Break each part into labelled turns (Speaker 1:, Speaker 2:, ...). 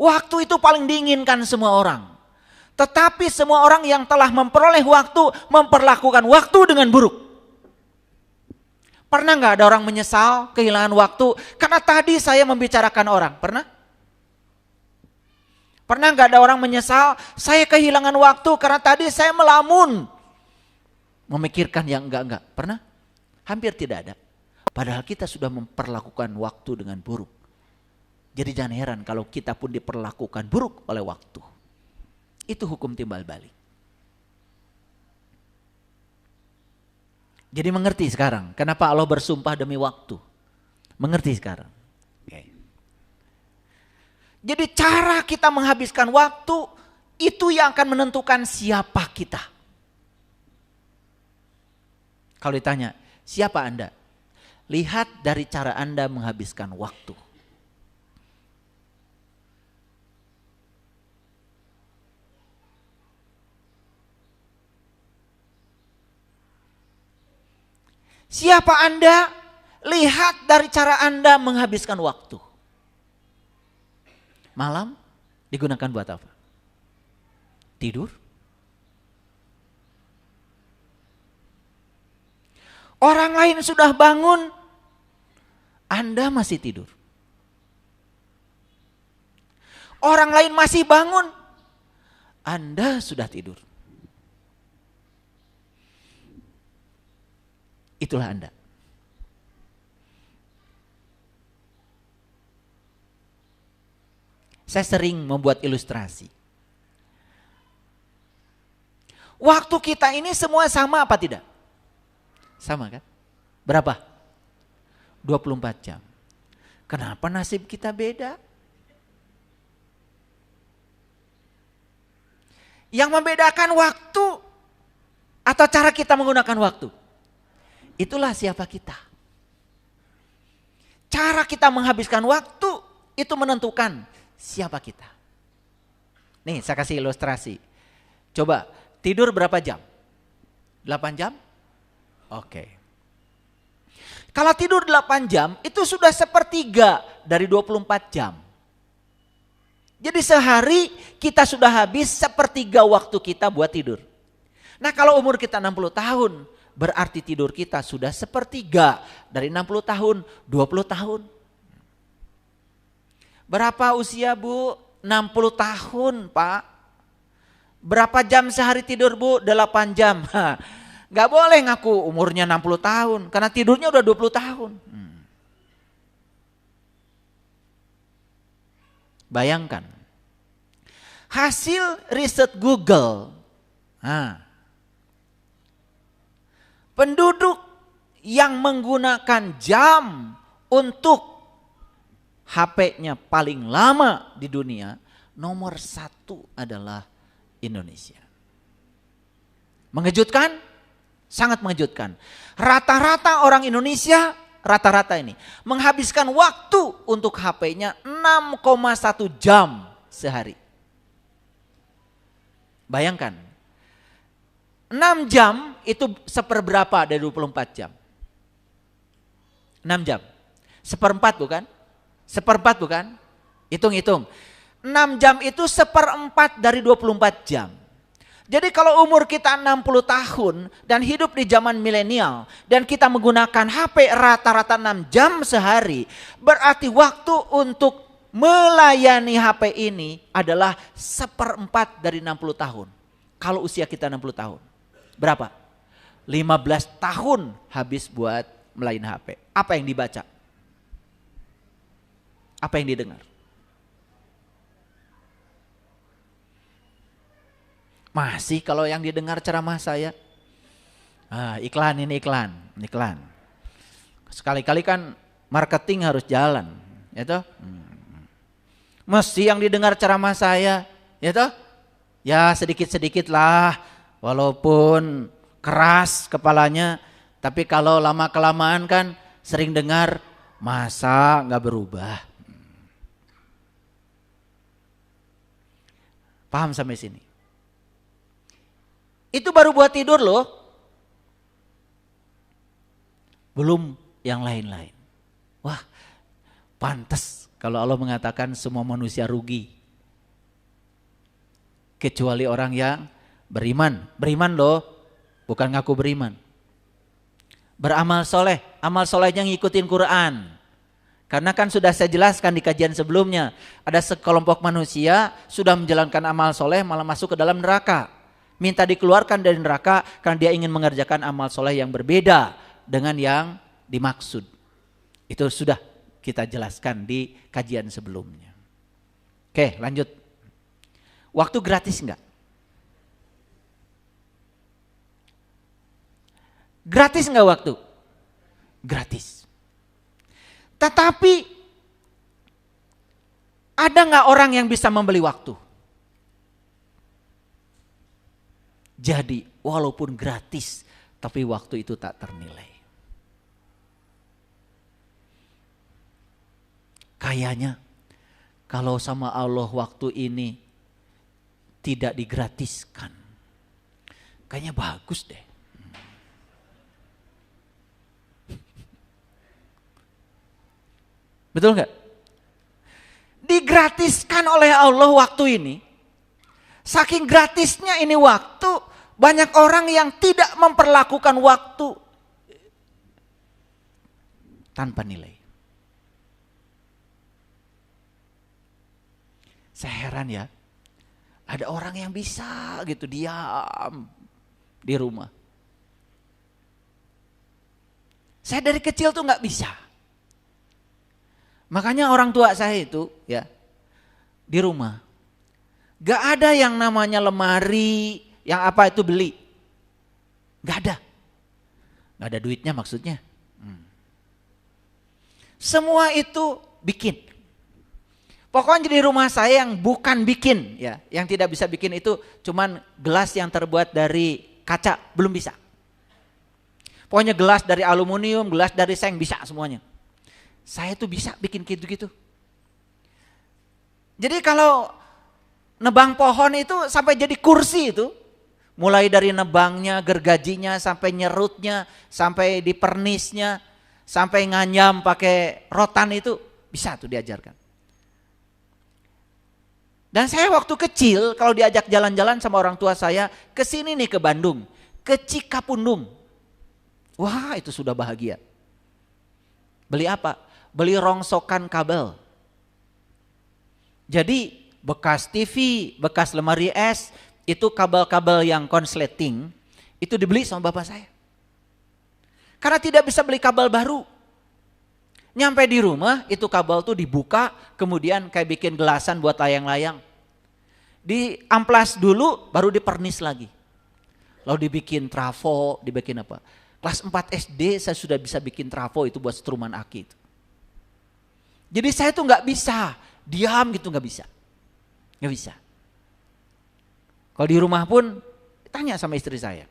Speaker 1: Waktu itu paling diinginkan semua orang. Tetapi semua orang yang telah memperoleh waktu, memperlakukan waktu dengan buruk. Pernah nggak ada orang menyesal kehilangan waktu karena tadi saya membicarakan orang? Pernah? Pernah nggak ada orang menyesal saya kehilangan waktu karena tadi saya melamun, memikirkan yang enggak? Pernah? Hampir tidak ada. Padahal kita sudah memperlakukan waktu dengan buruk. Jadi jangan heran kalau kita pun diperlakukan buruk oleh waktu. Itu hukum timbal balik. Jadi mengerti sekarang kenapa Allah bersumpah demi waktu. Mengerti sekarang. Okay. Jadi cara kita menghabiskan waktu itu yang akan menentukan siapa kita. Kalau ditanya, siapa Anda? Lihat dari cara Anda menghabiskan waktu. Siapa Anda? Lihat dari cara Anda menghabiskan waktu. Malam digunakan buat apa? Tidur? Orang lain sudah bangun, Anda masih tidur. Orang lain masih bangun, Anda sudah tidur. Itulah Anda. Saya sering membuat ilustrasi. Waktu kita ini semua sama apa tidak? Sama kan? Berapa? 24 jam. Kenapa nasib kita beda? Yang membedakan waktu atau cara kita menggunakan waktu. Itulah siapa kita. Cara kita menghabiskan waktu itu menentukan siapa kita. Nih saya kasih ilustrasi. Coba tidur berapa jam? 8 jam? Oke. Kalau tidur 8 jam itu sudah sepertiga dari 24 jam. Jadi sehari kita sudah habis sepertiga waktu kita buat tidur. Nah kalau umur kita 60 tahun berarti tidur kita sudah sepertiga dari 60 tahun, 20 tahun. Berapa usia Bu? 60 tahun Pak. Berapa jam sehari tidur Bu? 8 jam. Gak boleh ngaku umurnya 60 tahun karena tidurnya udah 20 tahun. Bayangkan. Hasil riset Google. Penduduk yang menggunakan jam untuk HP-nya paling lama di dunia, nomor 1 adalah Indonesia. Mengejutkan? Sangat mengejutkan. Rata-rata orang Indonesia, rata-rata ini, menghabiskan waktu untuk HP-nya 6,1 jam sehari. Bayangkan, 6 jam itu seperberapa dari 24 jam? 6 jam. Seperempat bukan? Seperempat bukan? Hitung-hitung. 6 jam itu seperempat dari 24 jam. Jadi kalau umur kita 60 tahun dan hidup di zaman milenial dan kita menggunakan HP rata-rata 6 jam sehari, berarti waktu untuk melayani HP ini adalah seperempat dari 60 tahun. Kalau usia kita 60 tahun. Berapa? 15 tahun habis buat melayani HP. Apa yang dibaca? Apa yang didengar? Masih kalau yang didengar ceramah saya. Iklan ini iklan. Sekali-kali kan marketing harus jalan. Ya toh? Mesti yang didengar ceramah saya. Ya toh? Ya sedikit-sedikit lah. Walaupun keras kepalanya. Tapi kalau lama-kelamaan kan sering dengar. Masa gak berubah? Paham sampai sini? Itu baru buat tidur loh. Belum yang lain-lain. Wah, pantas kalau Allah mengatakan semua manusia rugi. kecuali orang yang beriman. Beriman loh, bukan ngaku beriman. Beramal soleh, amal solehnya ngikutin Quran. Karena kan sudah saya jelaskan di kajian sebelumnya, ada sekelompok manusia sudah menjalankan amal soleh malah masuk ke dalam neraka. Minta dikeluarkan dari neraka karena dia ingin mengerjakan amal soleh yang berbeda dengan yang dimaksud. Itu sudah kita jelaskan di kajian sebelumnya. Oke, lanjut. Waktu gratis enggak? Gratis enggak waktu? Gratis. Tetapi ada nggak orang yang bisa membeli waktu? Jadi walaupun gratis, tapi waktu itu tak ternilai. Kayaknya kalau sama Allah waktu ini tidak digratiskan, kayaknya bagus deh. Betul nggak? Digratiskan oleh Allah waktu ini. Saking gratisnya ini waktu, banyak orang yang tidak memperlakukan waktu tanpa nilai. Saya heran ya, ada orang yang bisa gitu diam di rumah. Saya dari kecil tuh nggak bisa. Makanya orang tua saya itu ya di rumah gak ada yang namanya lemari yang apa itu beli, gak ada duitnya maksudnya. Semua itu bikin. Pokoknya di rumah saya yang bukan bikin ya, yang tidak bisa bikin itu cuman gelas yang terbuat dari kaca belum bisa. Pokoknya gelas dari aluminium, gelas dari seng bisa semuanya. Saya tuh bisa bikin gitu-gitu. Jadi kalau nebang pohon itu sampai jadi kursi itu, mulai dari nebangnya, gergajinya, sampai nyerutnya, sampai dipernisnya, sampai nganyam pakai rotan itu bisa tuh diajarkan. Dan saya waktu kecil kalau diajak jalan-jalan sama orang tua saya ke sini nih ke Bandung, ke Cikapundung. Wah, itu sudah bahagia. Beli apa? Beli rongsokan kabel. Jadi bekas TV, bekas lemari es, itu kabel-kabel yang konsleting, itu dibeli sama bapak saya. Karena tidak bisa beli kabel baru. Nyampe di rumah, itu kabel tuh dibuka, kemudian kayak bikin gelasan buat layang-layang. Diamplas dulu, baru dipernis lagi. Lalu dibikin trafo, dibikin apa. Kelas 4 SD saya sudah bisa bikin trafo itu buat struman aki itu. Jadi saya tuh gak bisa, diam gitu gak bisa. Gak bisa. Kalau di rumah pun, tanya sama istri saya.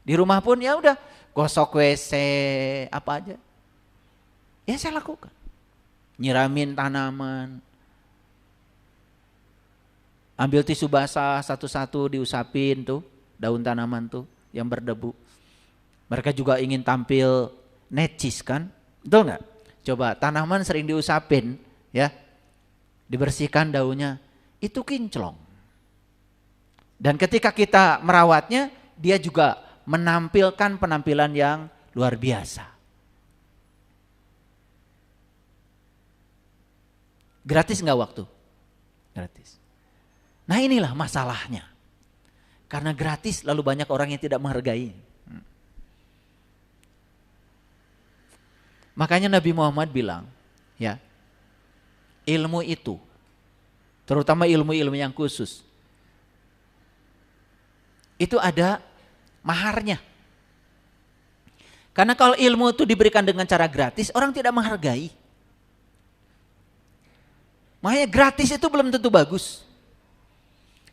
Speaker 1: Di rumah pun ya udah gosok WC, apa aja. Ya saya lakukan. Nyiramin tanaman. Ambil tisu basah satu-satu diusapin tuh, daun tanaman tuh yang berdebu. Mereka juga ingin tampil necis kan, betul gak? Coba tanaman sering diusapin ya, dibersihkan daunnya, itu kinclong. Dan ketika kita merawatnya, dia juga menampilkan penampilan yang luar biasa. Gratis nggak waktu? Gratis. Nah inilah masalahnya. Karena gratis lalu banyak orang yang tidak menghargai. Makanya Nabi Muhammad bilang, ya, ilmu itu, terutama ilmu-ilmu yang khusus, itu ada maharnya. Karena kalau ilmu itu diberikan dengan cara gratis, orang tidak menghargai. Makanya gratis itu belum tentu bagus.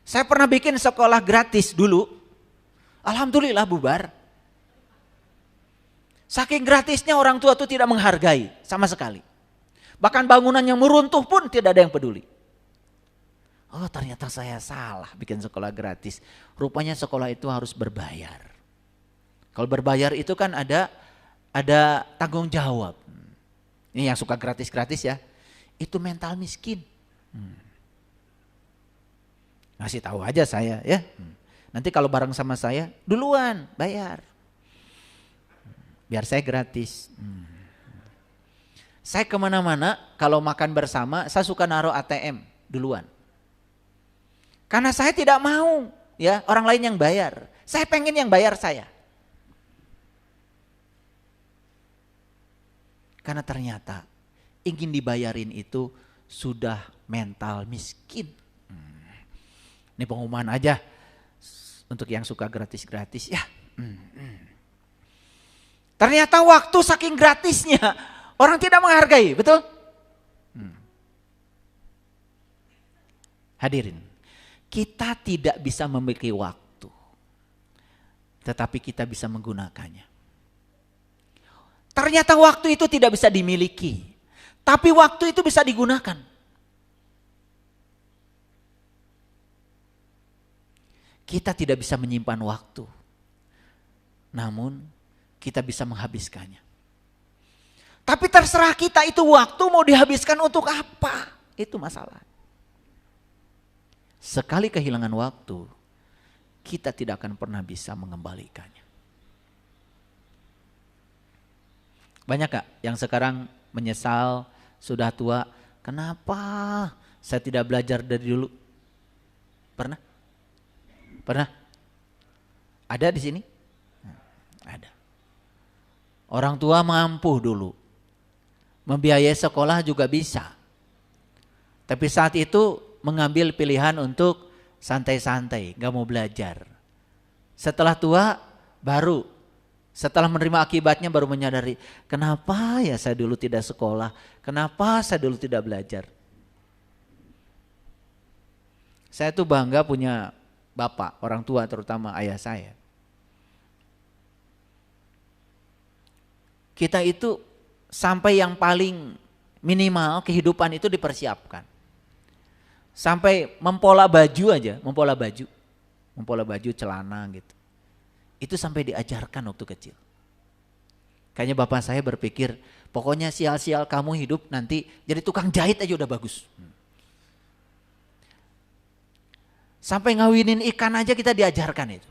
Speaker 1: Saya pernah bikin sekolah gratis dulu, alhamdulillah bubar. Saking gratisnya orang tua itu tidak menghargai sama sekali. Bahkan bangunan yang meruntuh pun tidak ada yang peduli. Oh ternyata saya salah bikin sekolah gratis. Rupanya sekolah itu harus berbayar. Kalau berbayar itu kan ada tanggung jawab. Ini yang suka gratis-gratis ya. Itu mental miskin. Ngasih tahu aja saya ya. Nanti kalau bareng sama saya duluan bayar. Biar saya gratis. Saya kemana-mana kalau makan bersama saya suka naruh ATM duluan. Karena saya tidak mau ya orang lain yang bayar. Saya pengen yang bayar saya. Karena ternyata ingin dibayarin itu sudah mental miskin. Ini pengumuman aja untuk yang suka gratis-gratis ya. Ternyata waktu saking gratisnya orang tidak menghargai, betul? Hadirin, kita tidak bisa memiliki waktu, tetapi kita bisa menggunakannya. Ternyata waktu itu tidak bisa dimiliki, tapi waktu itu bisa digunakan. Kita tidak bisa menyimpan waktu, namun kita bisa menghabiskannya. Tapi terserah kita itu waktu mau dihabiskan untuk apa, itu masalah. Sekali kehilangan waktu, kita tidak akan pernah bisa mengembalikannya. Banyak gak yang sekarang menyesal, sudah tua, kenapa saya tidak belajar dari dulu? Pernah? Pernah? Ada di sini? Ada. Orang tua mampu dulu. Membiayai sekolah juga bisa. Tapi saat itu mengambil pilihan untuk santai-santai, gak mau belajar. Setelah tua baru, setelah menerima akibatnya baru menyadari, kenapa ya saya dulu tidak sekolah, kenapa saya dulu tidak belajar. Saya tuh bangga punya bapak, orang tua terutama ayah saya. Kita itu sampai yang paling minimal kehidupan itu dipersiapkan. Sampai mempola baju aja, mempola baju celana gitu. Itu sampai diajarkan waktu kecil. Kayaknya bapak saya berpikir, pokoknya sial-sial kamu hidup nanti jadi tukang jahit aja udah bagus. Sampai ngawinin ikan aja kita diajarkan itu.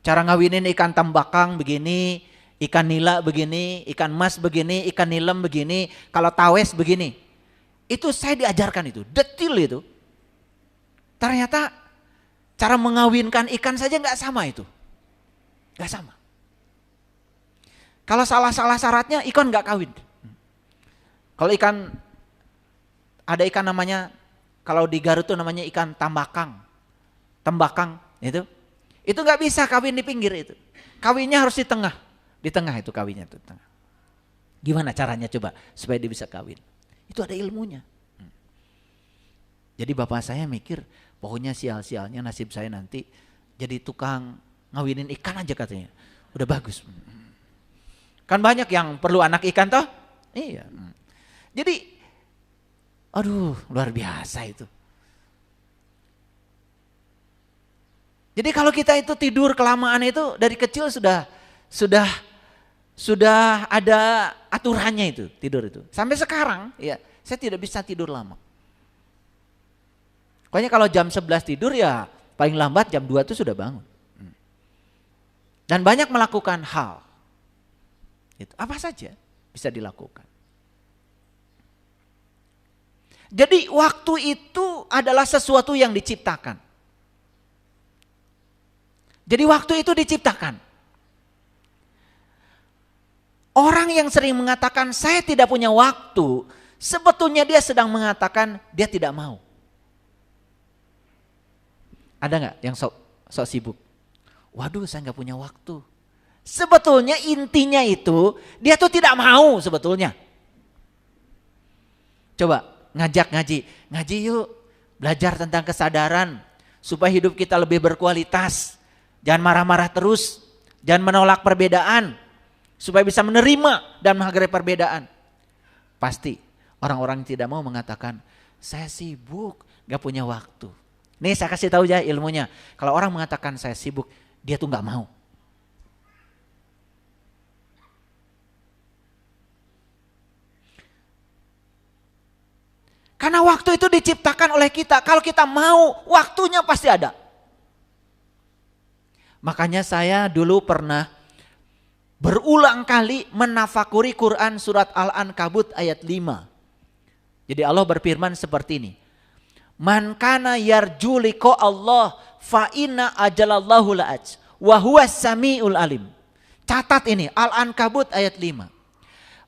Speaker 1: Cara ngawinin ikan tambakang begini, ikan nila begini, ikan mas begini, ikan nilem begini, kalau tawes begini. Itu saya diajarkan itu, detil itu. Ternyata cara mengawinkan ikan saja nggak sama itu. Nggak sama. Kalau salah-salah syaratnya ikan nggak kawin. Kalau ikan, ada ikan namanya, kalau di Garut tuh namanya ikan tambakang. Tembakang itu nggak bisa kawin di pinggir itu. Kawinnya harus di tengah itu kawinnya tuh tengah. Gimana caranya coba supaya dia bisa kawin? Itu ada ilmunya. Jadi bapak saya mikir, pokoknya sial-sialnya nasib saya nanti jadi tukang ngawinin ikan aja katanya. Udah bagus. Kan banyak yang perlu anak ikan toh? Iya. Jadi aduh luar biasa itu. Jadi kalau kita itu tidur kelamaan itu dari kecil sudah ada aturannya itu tidur itu. Sampai sekarang ya saya tidak bisa tidur lama. Pokoknya kalau jam 11 tidur ya paling lambat jam 2 itu sudah bangun. Dan banyak melakukan hal. Itu apa saja bisa dilakukan. Jadi waktu itu adalah sesuatu yang diciptakan. Jadi waktu itu diciptakan. Orang yang sering mengatakan saya tidak punya waktu, sebetulnya dia sedang mengatakan dia tidak mau. Ada nggak yang sok sibuk? Waduh, saya nggak punya waktu. Sebetulnya intinya itu dia tuh tidak mau sebetulnya. Coba ngajak ngaji yuk, belajar tentang kesadaran supaya hidup kita lebih berkualitas. Jangan marah-marah terus, jangan menolak perbedaan, supaya bisa menerima dan menghargai perbedaan. Pasti orang-orang yang tidak mau mengatakan, saya sibuk, gak punya waktu. Nih saya kasih tahu aja ilmunya. Kalau orang mengatakan saya sibuk, dia tuh gak mau. Karena waktu itu diciptakan oleh kita. Kalau kita mau, waktunya pasti ada. Makanya saya dulu pernah berulang kali menafakuri Quran surat Al-Ankabut ayat 5. Jadi Allah berfirman seperti ini. Man kana yarju liqa Allah fa inna ajalallahu la'aj wa huwas samiul alim. Catat ini Al-Ankabut ayat 5.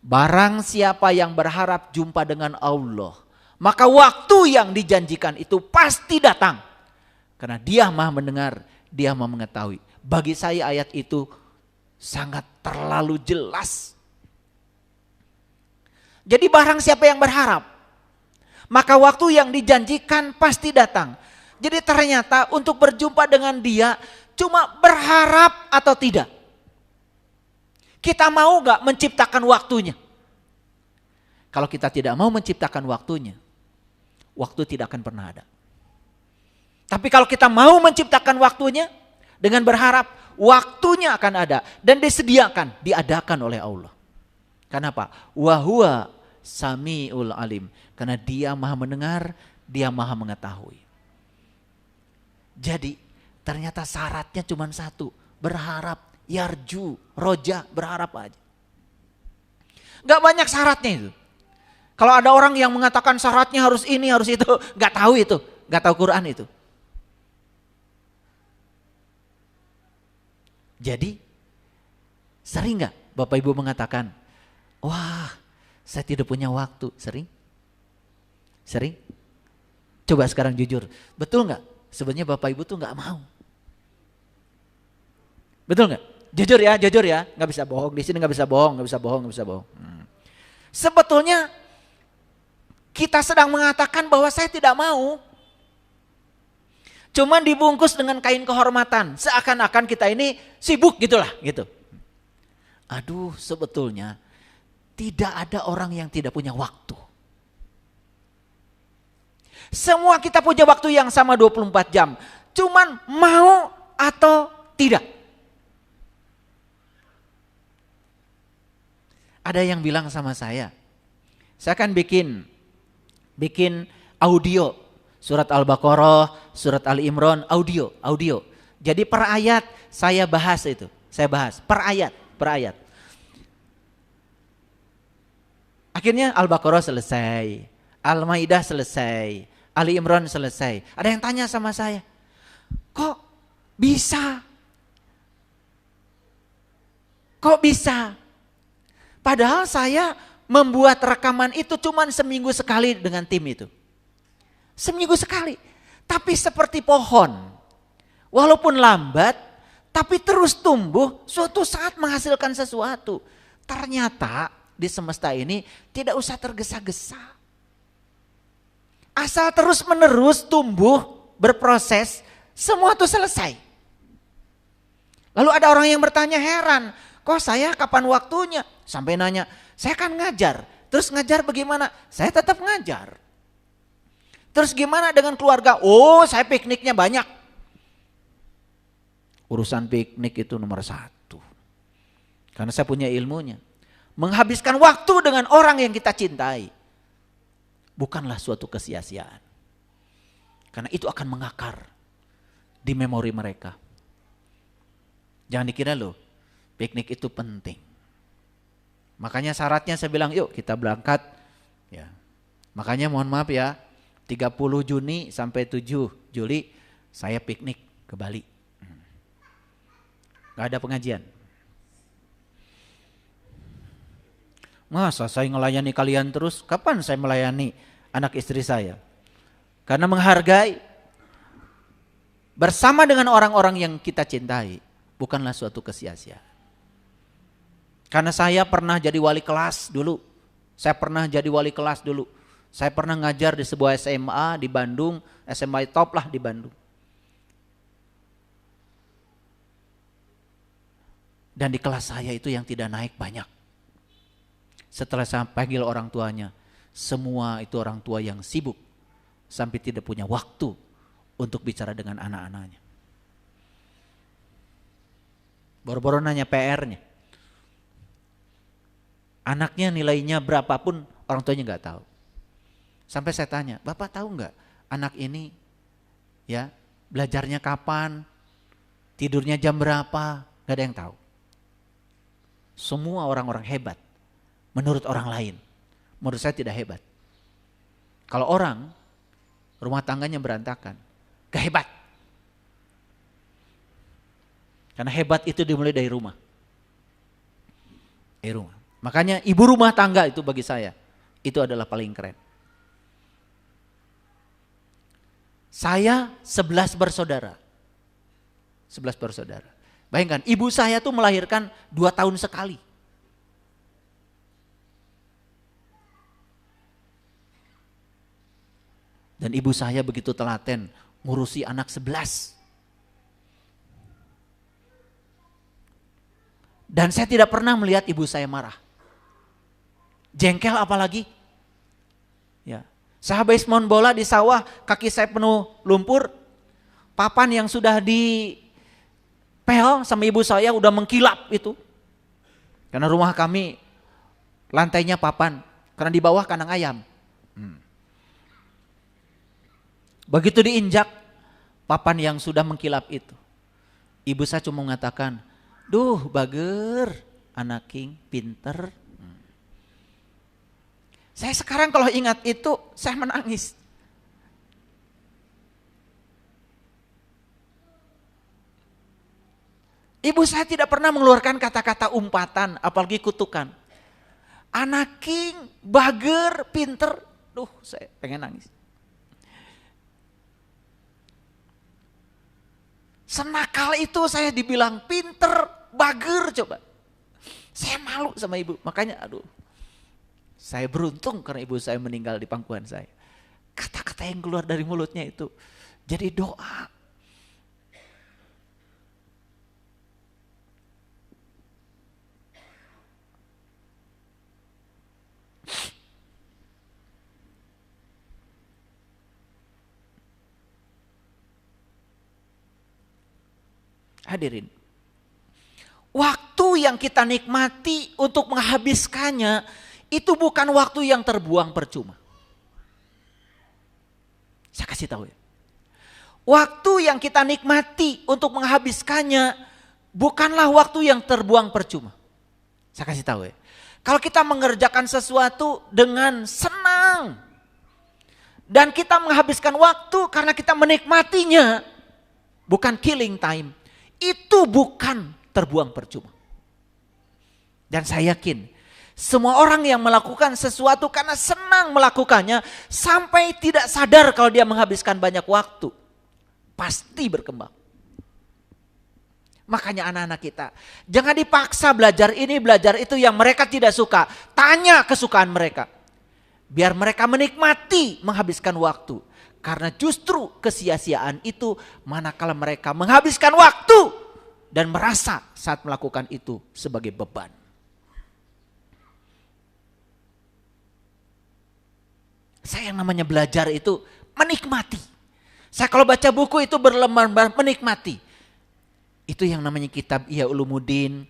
Speaker 1: Barang siapa yang berharap jumpa dengan Allah, maka waktu yang dijanjikan itu pasti datang. Karena Dia Maha mendengar, Dia Maha mengetahui. Bagi saya ayat itu sangat terlalu jelas. Jadi barang siapa yang berharap, maka waktu yang dijanjikan pasti datang. Jadi ternyata untuk berjumpa dengan Dia cuma berharap atau tidak. Kita mau gak menciptakan waktunya? Kalau kita tidak mau menciptakan waktunya, waktu tidak akan pernah ada. Tapi kalau kita mau menciptakan waktunya dengan berharap, waktunya akan ada dan disediakan, diadakan oleh Allah. Kenapa? Wa huwa samiul alim. Karena Dia Maha mendengar, Dia Maha mengetahui. Jadi ternyata syaratnya cuma satu, berharap, yarju, roja, berharap aja. Gak banyak syaratnya itu. Kalau ada orang yang mengatakan syaratnya harus ini, harus itu, gak tahu itu, gak tahu Quran itu. Jadi sering gak Bapak Ibu mengatakan, wah saya tidak punya waktu, sering? Sering? Coba sekarang jujur, betul gak? Sebenarnya Bapak Ibu tuh gak mau. Betul gak? Jujur ya, gak bisa bohong, di sini gak bisa bohong. Sebetulnya kita sedang mengatakan bahwa saya tidak mau. Cuman dibungkus dengan kain kehormatan. Seakan-akan kita ini sibuk gitulah. Gitu. Aduh, sebetulnya tidak ada orang yang tidak punya waktu. Semua kita punya waktu yang sama 24 jam. Cuman mau atau tidak. Ada yang bilang sama saya akan bikin audio surat Al-Baqarah, surat Ali Imran, audio. Jadi per ayat saya bahas per ayat. Akhirnya Al-Baqarah selesai, Al-Maidah selesai, Ali Imran selesai. Ada yang tanya sama saya, kok bisa? Padahal saya membuat rekaman itu cuma seminggu sekali dengan tim itu. Seminggu sekali. Tapi seperti pohon. Walaupun lambat, tapi terus tumbuh, suatu saat menghasilkan sesuatu. Ternyata di semesta ini tidak usah tergesa-gesa. Asal terus menerus tumbuh, berproses, semua itu selesai. Lalu ada orang yang bertanya heran, kok saya kapan waktunya? Sampai nanya, saya kan ngajar. Terus ngajar bagaimana? Saya tetap ngajar. Terus gimana dengan keluarga? Oh, saya pikniknya banyak. Urusan piknik itu nomor 1. Karena saya punya ilmunya. Menghabiskan waktu dengan orang yang kita cintai bukanlah suatu kesia-siaan. Karena itu akan mengakar di memori mereka. Jangan dikira loh, piknik itu penting. Makanya syaratnya saya bilang yuk kita berangkat. Ya. Makanya mohon maaf ya, 30 Juni sampai 7 Juli saya piknik ke Bali. Gak ada pengajian. Masa saya melayani kalian terus? Kapan saya melayani anak istri saya? Karena menghargai bersama dengan orang-orang yang kita cintai bukanlah suatu kesia-siaan. Karena saya pernah jadi wali kelas dulu. Saya pernah ngajar di sebuah SMA di Bandung, SMA top lah di Bandung. Dan di kelas saya itu yang tidak naik banyak. Setelah saya panggil orang tuanya, semua itu orang tua yang sibuk sampai tidak punya waktu untuk bicara dengan anak-anaknya. Boro-boro nanya PR-nya. Anaknya nilainya berapapun orang tuanya nggak tahu. Sampai saya tanya, Bapak tahu nggak anak ini ya belajarnya kapan, tidurnya jam berapa? Gak ada yang tahu. Semua orang-orang hebat menurut orang lain. Menurut saya tidak hebat. Kalau orang rumah tangganya berantakan, gak hebat. Karena hebat itu dimulai dari rumah. Rumah. Makanya ibu rumah tangga itu bagi saya, itu adalah paling keren. Saya 11 bersaudara. 11 bersaudara. Bayangkan, ibu saya tuh melahirkan 2 tahun sekali. Dan ibu saya begitu telaten ngurusi anak 11. Dan saya tidak pernah melihat ibu saya marah. Jengkel apalagi. Ya. Saya habis main bola di sawah, kaki saya penuh lumpur. Papan yang sudah dipel sama ibu saya udah mengkilap itu. Karena rumah kami lantainya papan, karena di bawah kandang ayam. Begitu diinjak papan yang sudah mengkilap itu, ibu saya cuma mengatakan, duh bager, anak king, pinter. Saya sekarang kalau ingat itu, saya menangis. Ibu saya tidak pernah mengeluarkan kata-kata umpatan, apalagi kutukan. Anak king, bager, pinter. Duh, saya pengen nangis. Senakal itu saya dibilang pinter, bager coba. Saya malu sama ibu, makanya aduh. Saya beruntung karena ibu saya meninggal di pangkuan saya. Kata-kata yang keluar dari mulutnya itu jadi doa. Hadirin, waktu yang kita nikmati untuk menghabiskannya itu bukan waktu yang terbuang percuma. Saya kasih tahu ya. Waktu yang kita nikmati untuk menghabiskannya bukanlah waktu yang terbuang percuma. Saya kasih tahu ya. Kalau kita mengerjakan sesuatu dengan senang dan kita menghabiskan waktu karena kita menikmatinya, bukan killing time. Itu bukan terbuang percuma. Dan saya yakin semua orang yang melakukan sesuatu karena senang melakukannya sampai tidak sadar kalau dia menghabiskan banyak waktu, pasti berkembang. Makanya anak-anak kita jangan dipaksa belajar ini belajar itu yang mereka tidak suka. Tanya kesukaan mereka. Biar mereka menikmati menghabiskan waktu. Karena justru kesia-siaan itu manakala mereka menghabiskan waktu dan merasa saat melakukan itu sebagai beban. Saya yang namanya belajar itu menikmati. Saya kalau baca buku itu berlembar-lembar menikmati. Itu yang namanya kitab Ihya Ulumuddin,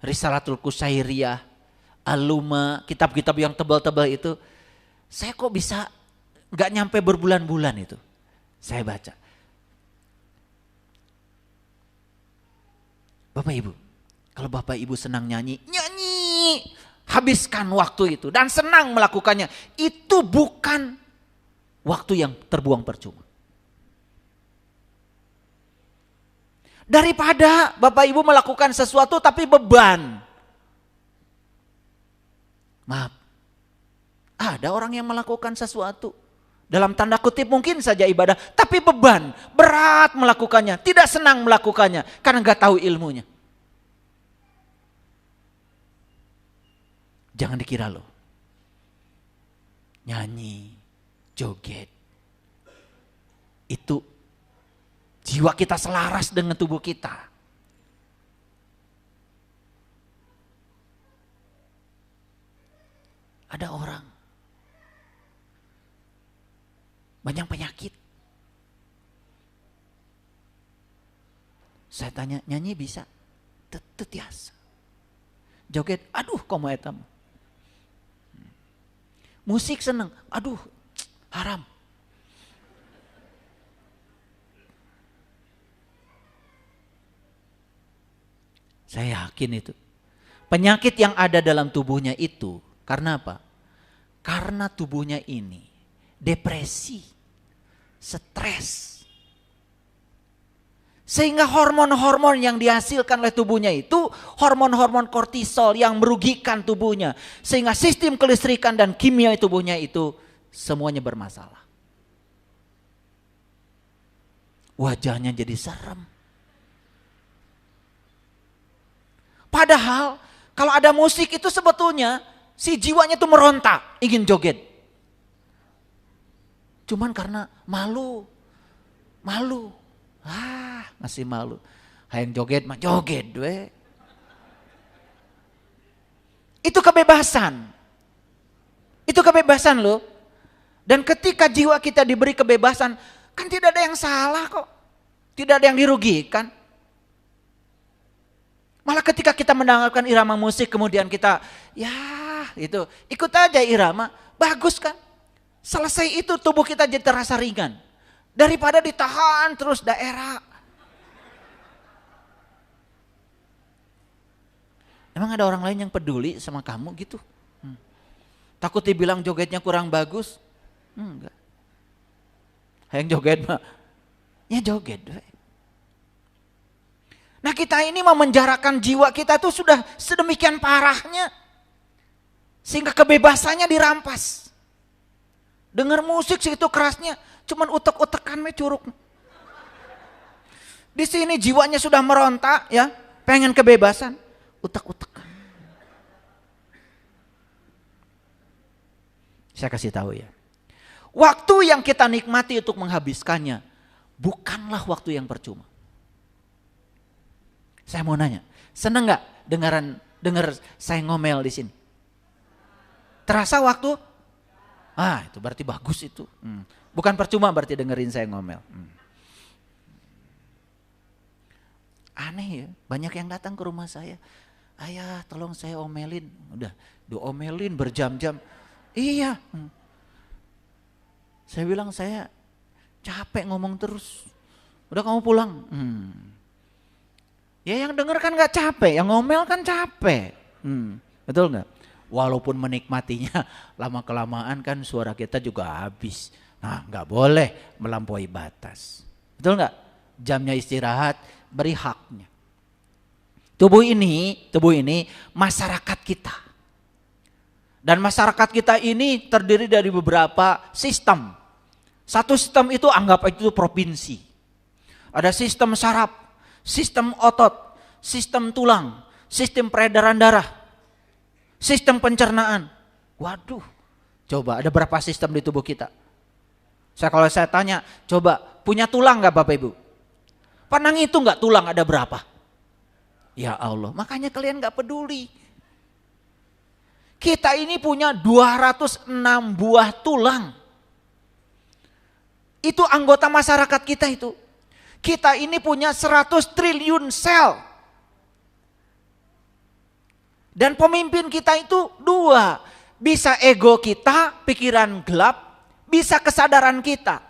Speaker 1: Risalatul Qusairiyah, Al-Luma, kitab-kitab yang tebal-tebal itu. Saya kok bisa gak nyampe berbulan-bulan itu saya baca. Bapak Ibu, kalau Bapak Ibu senang nyanyi, habiskan waktu itu dan senang melakukannya. Itu bukan waktu yang terbuang percuma. Daripada Bapak Ibu melakukan sesuatu tapi beban. Maaf, ada orang yang melakukan sesuatu dalam tanda kutip mungkin saja ibadah, tapi beban, berat melakukannya, tidak senang melakukannya karena gak tahu ilmunya. Jangan dikira loh, nyanyi, joget, itu jiwa kita selaras dengan tubuh kita. Ada orang banyak penyakit. Saya tanya, nyanyi bisa? Tetiasa. Joget, aduh komo etam. Musik seneng, aduh haram. Saya yakin itu. Penyakit yang ada dalam tubuhnya itu, karena apa? Karena tubuhnya ini depresi, stres. Sehingga hormon-hormon yang dihasilkan oleh tubuhnya itu hormon-hormon kortisol yang merugikan tubuhnya. Sehingga sistem kelistrikan dan kimia tubuhnya itu semuanya bermasalah. Wajahnya jadi serem. Padahal kalau ada musik itu sebetulnya si jiwanya itu meronta, ingin joget. Cuman karena malu. Masih malu. Hayang joget mah joget we. Itu kebebasan. Itu kebebasan loh. Dan ketika jiwa kita diberi kebebasan, kan tidak ada yang salah kok. Tidak ada yang dirugikan. Malah ketika kita mendengarkan irama musik kemudian kita itu ikut aja irama, bagus kan? Selesai itu tubuh kita jadi terasa ringan. Daripada ditahan terus daerah. Emang ada orang lain yang peduli sama kamu gitu? Takut dibilang jogetnya kurang bagus? Enggak. Yang joget mah, ya joget. Nah kita ini memenjarakan jiwa kita tuh sudah sedemikian parahnya. Sehingga kebebasannya dirampas. Dengar musik segitu kerasnya, cuman utek-utekan me curug. Di sini jiwanya sudah meronta ya, pengen kebebasan, utek-utekan. Saya kasih tahu ya. Waktu yang kita nikmati untuk menghabiskannya bukanlah waktu yang percuma. Saya mau nanya, seneng nggak dengar saya ngomel di sini? Terasa waktu? Itu berarti bagus itu. Bukan percuma berarti dengerin saya ngomel. Aneh ya, banyak yang datang ke rumah saya. Ayah, tolong saya omelin. Udah, diomelin berjam-jam. Iya. Saya bilang saya capek ngomong terus. Udah kamu pulang. Ya yang denger kan gak capek, yang ngomel kan capek. Betul gak? Walaupun menikmatinya lama-kelamaan kan suara kita juga habis. Nah gak boleh melampaui batas. Betul gak? Jamnya istirahat, beri haknya. Tubuh ini masyarakat kita. Dan masyarakat kita ini terdiri dari beberapa sistem. Satu sistem itu anggap itu provinsi. Ada sistem saraf, sistem otot, sistem tulang, sistem peredaran darah, sistem pencernaan. Waduh, coba ada berapa sistem di tubuh kita? Kalau saya tanya, coba punya tulang gak Bapak Ibu? Pernah ngitung gak tulang ada berapa? Ya Allah, makanya kalian gak peduli. Kita ini punya 206 buah tulang. Itu anggota masyarakat kita itu. Kita ini punya 100 triliun sel. Dan pemimpin kita itu 2. Bisa ego kita, pikiran gelap, bisa kesadaran kita.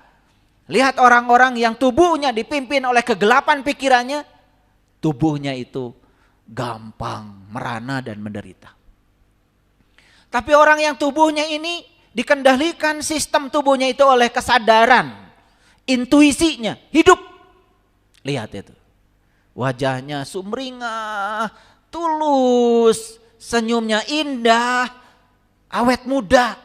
Speaker 1: Lihat orang-orang yang tubuhnya dipimpin oleh kegelapan pikirannya, tubuhnya itu gampang merana dan menderita. Tapi orang yang tubuhnya ini dikendalikan sistem tubuhnya itu oleh kesadaran, intuisinya, hidup. Lihat itu. Wajahnya sumringah, tulus, senyumnya indah, awet muda.